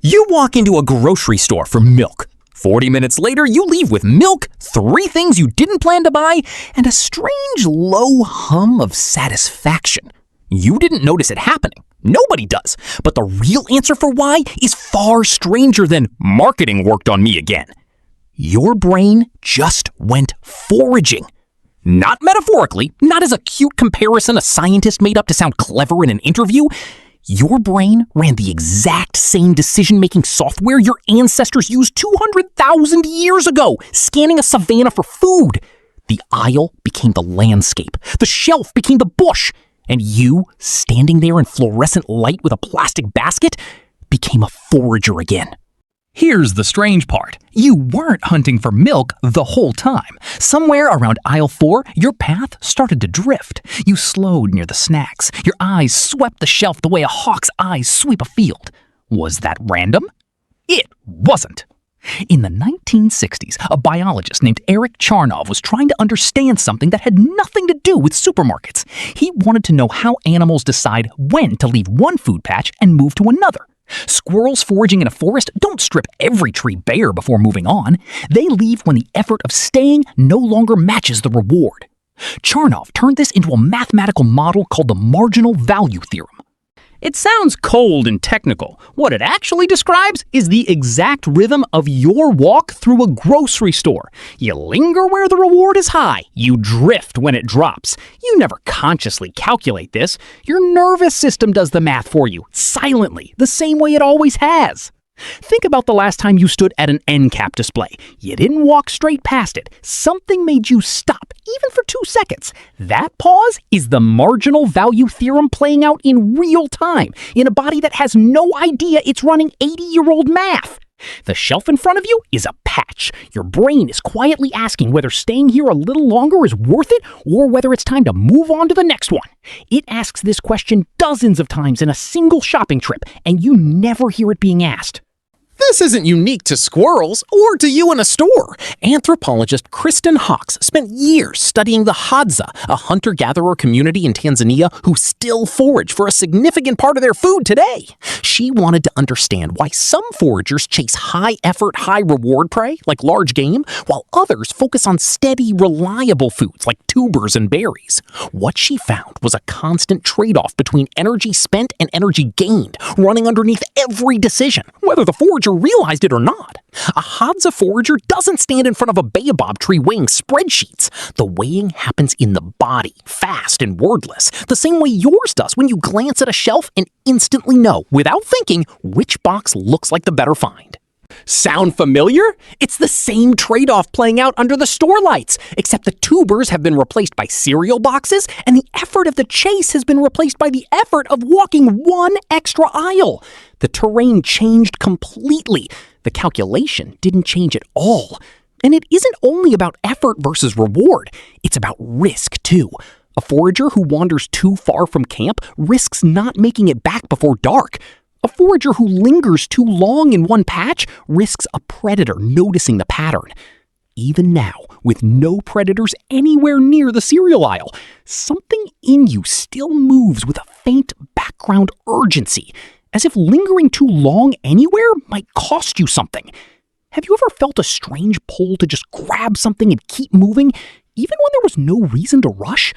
You walk into a grocery store for milk. 40 minutes later, you leave with milk, 3 things you didn't plan to buy, and a strange low hum of satisfaction. You didn't notice it happening. Nobody does. But the real answer for why is far stranger than marketing worked on me again. Your brain just went foraging. Not metaphorically, not as a cute comparison a scientist made up to sound clever in an interview. Your brain ran the exact same decision-making software your ancestors used 200,000 years ago, scanning a savanna for food. The aisle became the landscape. The shelf became the bush. And you, standing there in fluorescent light with a plastic basket, became a forager again. Here's the strange part. You weren't hunting for milk the whole time. Somewhere around aisle 4, your path started to drift. You slowed near the snacks. Your eyes swept the shelf the way a hawk's eyes sweep a field. Was that random? It wasn't. In the 1960s, a biologist named Eric Charnov was trying to understand something that had nothing to do with supermarkets. He wanted to know how animals decide when to leave one food patch and move to another. Squirrels foraging in a forest don't strip every tree bare before moving on. They leave when the effort of staying no longer matches the reward. Charnov turned this into a mathematical model called the marginal value theorem. It sounds cold and technical. What it actually describes is the exact rhythm of your walk through a grocery store. You linger where the reward is high. You drift when it drops. You never consciously calculate this. Your nervous system does the math for you, silently, the same way it always has. Think about the last time you stood at an end cap display. You didn't walk straight past it. Something made you stop, even for 2 seconds. That pause is the marginal value theorem playing out in real time, in a body that has no idea it's running 80-year-old math. The shelf in front of you is a patch. Your brain is quietly asking whether staying here a little longer is worth it or whether it's time to move on to the next one. It asks this question dozens of times in a single shopping trip, and you never hear it being asked. This isn't unique to squirrels or to you in a store. Anthropologist Kristen Hawkes spent years studying the Hadza, a hunter-gatherer community in Tanzania who still forage for a significant part of their food today. She wanted to understand why some foragers chase high-effort, high-reward prey, like large game, while others focus on steady, reliable foods like tubers and berries. What she found was a constant trade-off between energy spent and energy gained, running underneath every decision, whether the forager realized it or not. A Hadza forager doesn't stand in front of a baobab tree weighing spreadsheets. The weighing happens in the body, fast and wordless, the same way yours does when you glance at a shelf and instantly know, without thinking, which box looks like the better find. Sound familiar? It's the same trade-off playing out under the store lights, except the tubers have been replaced by cereal boxes, and the effort of the chase has been replaced by the effort of walking one extra aisle. The terrain changed completely. The calculation didn't change at all. And it isn't only about effort versus reward. It's about risk, too. A forager who wanders too far from camp risks not making it back before dark. A forager who lingers too long in one patch risks a predator noticing the pattern. Even now, with no predators anywhere near the cereal aisle, something in you still moves with a faint background urgency, as if lingering too long anywhere might cost you something. Have you ever felt a strange pull to just grab something and keep moving, even when there was no reason to rush?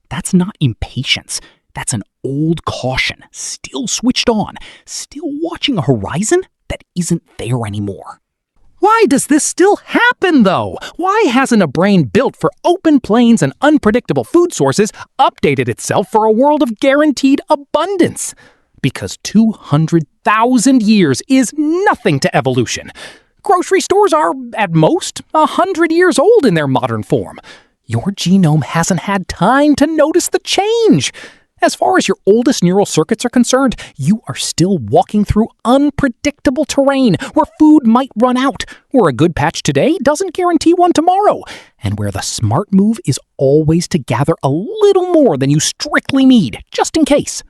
That's not impatience. That's an old caution, still switched on, still watching a horizon that isn't there anymore. Why does this still happen, though? Why hasn't a brain built for open plains and unpredictable food sources updated itself for a world of guaranteed abundance? Because 200,000 years is nothing to evolution. Grocery stores are, at most, 100 years old in their modern form. Your genome hasn't had time to notice the change. As far as your oldest neural circuits are concerned, you are still walking through unpredictable terrain where food might run out, where a good patch today doesn't guarantee one tomorrow, and where the smart move is always to gather a little more than you strictly need, just in case.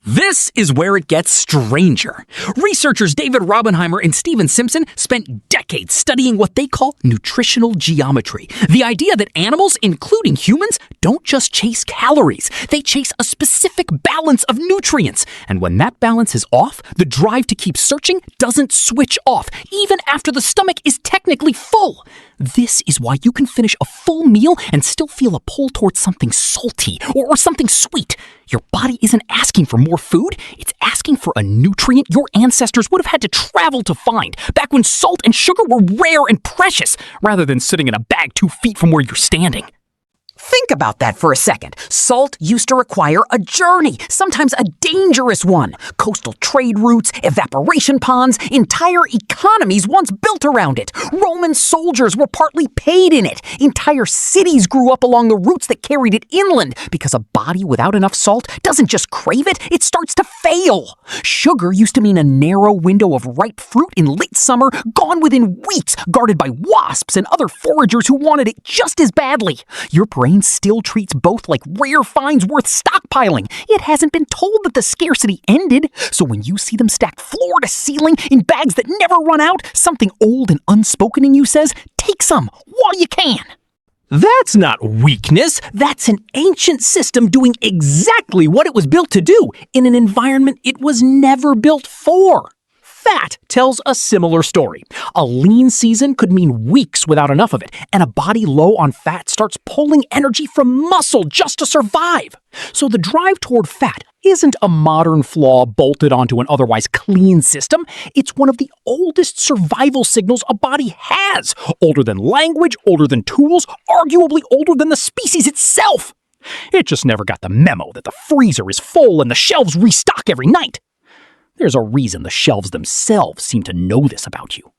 This is where it gets stranger. Researchers David Robbenheimer and Stephen Simpson spent decades studying what they call nutritional geometry. The idea that animals, including humans, don't just chase calories. They chase a specific balance of nutrients. And when that balance is off, the drive to keep searching doesn't switch off, even after the stomach is technically full. This is why you can finish a full meal and still feel a pull towards something salty or something sweet. Your body isn't asking for more food, it's asking for a nutrient your ancestors would have had to travel to find back when salt and sugar were rare and precious, rather than sitting in a bag 2 feet from where you're standing. Think about that for a second. Salt used to require a journey, sometimes a dangerous one. Coastal trade routes, evaporation ponds, entire economies once built around it. Roman soldiers were partly paid in it. Entire cities grew up along the routes that carried it inland, because a body without enough salt doesn't just crave it, it starts to fail. Sugar used to mean a narrow window of ripe fruit in late summer, gone within weeks, guarded by wasps and other foragers who wanted it just as badly. Your brain still treats both like rare finds worth stockpiling. It hasn't been told that the scarcity ended, so when you see them stacked floor to ceiling in bags that never run out, something old and unspoken in you says, take some while you can. That's not weakness. That's an ancient system doing exactly what it was built to do in an environment it was never built for. Fat tells a similar story. A lean season could mean weeks without enough of it, and a body low on fat starts pulling energy from muscle just to survive. So the drive toward fat isn't a modern flaw bolted onto an otherwise clean system. It's one of the oldest survival signals a body has. Older than language, older than tools, arguably older than the species itself. It just never got the memo that the freezer is full and the shelves restock every night. There's a reason the shelves themselves seem to know this about you.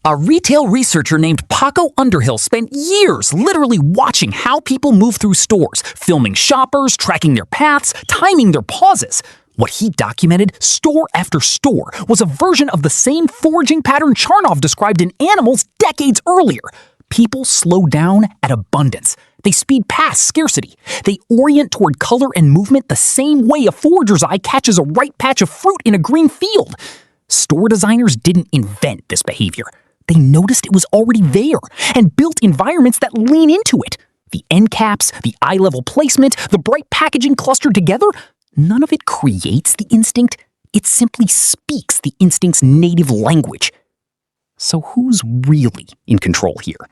A retail researcher named Paco Underhill spent years literally watching how people move through stores, filming shoppers, tracking their paths, timing their pauses. What he documented, store after store, was a version of the same foraging pattern Charnov described in animals decades earlier. People slow down at abundance. They speed past scarcity. They orient toward color and movement the same way a forager's eye catches a ripe patch of fruit in a green field. Store designers didn't invent this behavior. They noticed it was already there and built environments that lean into it. The end caps, the eye-level placement, the bright packaging clustered together, none of it creates the instinct. It simply speaks the instinct's native language. So who's really in control here?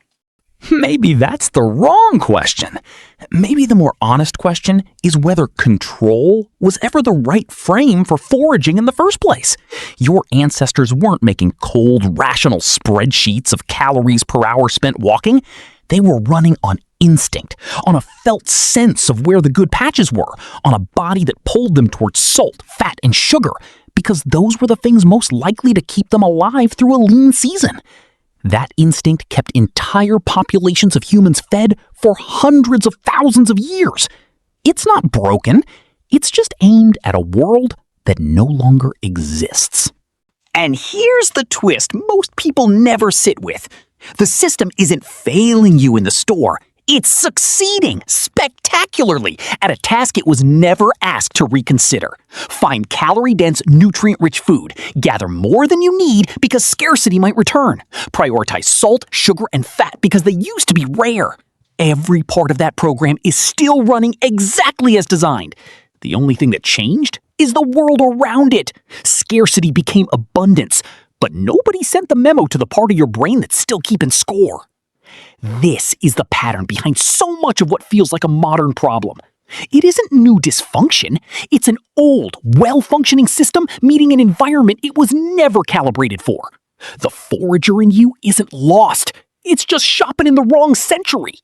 Maybe that's the wrong question. Maybe the more honest question is whether control was ever the right frame for foraging in the first place. Your ancestors weren't making cold, rational spreadsheets of calories per hour spent walking. They were running on instinct, on a felt sense of where the good patches were, on a body that pulled them towards salt, fat, and sugar, because those were the things most likely to keep them alive through a lean season. That instinct kept entire populations of humans fed for hundreds of thousands of years. It's not broken. It's just aimed at a world that no longer exists. And here's the twist most people never sit with. The system isn't failing you in the store. It's succeeding spectacularly at a task it was never asked to reconsider. Find calorie-dense, nutrient-rich food. Gather more than you need because scarcity might return. Prioritize salt, sugar, and fat because they used to be rare. Every part of that program is still running exactly as designed. The only thing that changed is the world around it. Scarcity became abundance, but nobody sent the memo to the part of your brain that's still keeping score. This is the pattern behind so much of what feels like a modern problem. It isn't new dysfunction. It's an old, well-functioning system meeting an environment it was never calibrated for. The forager in you isn't lost. It's just shopping in the wrong century.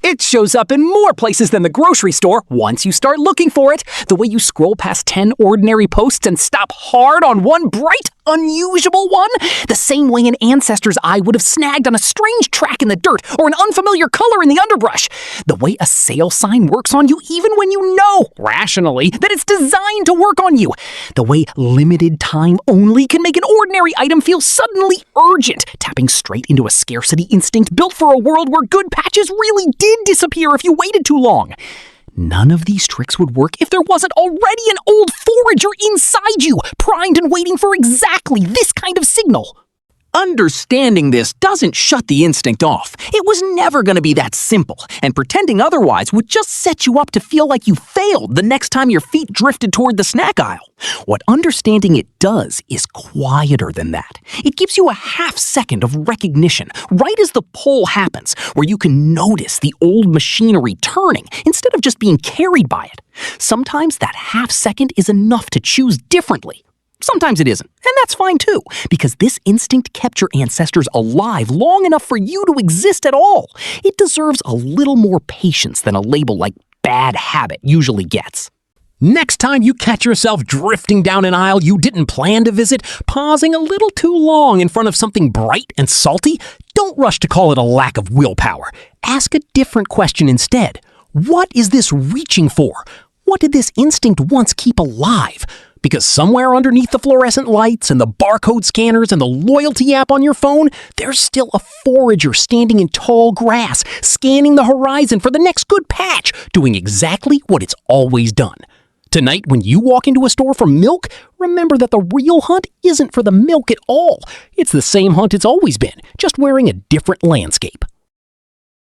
It shows up in more places than the grocery store once you start looking for it. The way you scroll past 10 ordinary posts and stop hard on one bright, unusual one. The same way an ancestor's eye would have snagged on a strange track in the dirt or an unfamiliar color in the underbrush. The way a sale sign works on you even when you know, rationally, that it's designed to work on you. The way limited time only can make an ordinary item feel suddenly urgent, tapping straight into a scarcity instinct built for a world where good patches really did disappear if you waited too long. None of these tricks would work if there wasn't already an old forager inside you, primed and waiting for exactly this kind of signal. Understanding this doesn't shut the instinct off. It was never going to be that simple, and pretending otherwise would just set you up to feel like you failed the next time your feet drifted toward the snack aisle. What understanding it does is quieter than that. It gives you a half second of recognition, right as the pull happens, where you can notice the old machinery turning instead of just being carried by it. Sometimes that half second is enough to choose differently. Sometimes it isn't, and that's fine too, because this instinct kept your ancestors alive long enough for you to exist at all. It deserves a little more patience than a label like bad habit usually gets. Next time you catch yourself drifting down an aisle you didn't plan to visit, pausing a little too long in front of something bright and salty, don't rush to call it a lack of willpower. Ask a different question instead. What is this reaching for? What did this instinct once keep alive? Because somewhere underneath the fluorescent lights and the barcode scanners and the loyalty app on your phone, there's still a forager standing in tall grass, scanning the horizon for the next good patch, doing exactly what it's always done. Tonight, when you walk into a store for milk, remember that the real hunt isn't for the milk at all. It's the same hunt it's always been, just wearing a different landscape.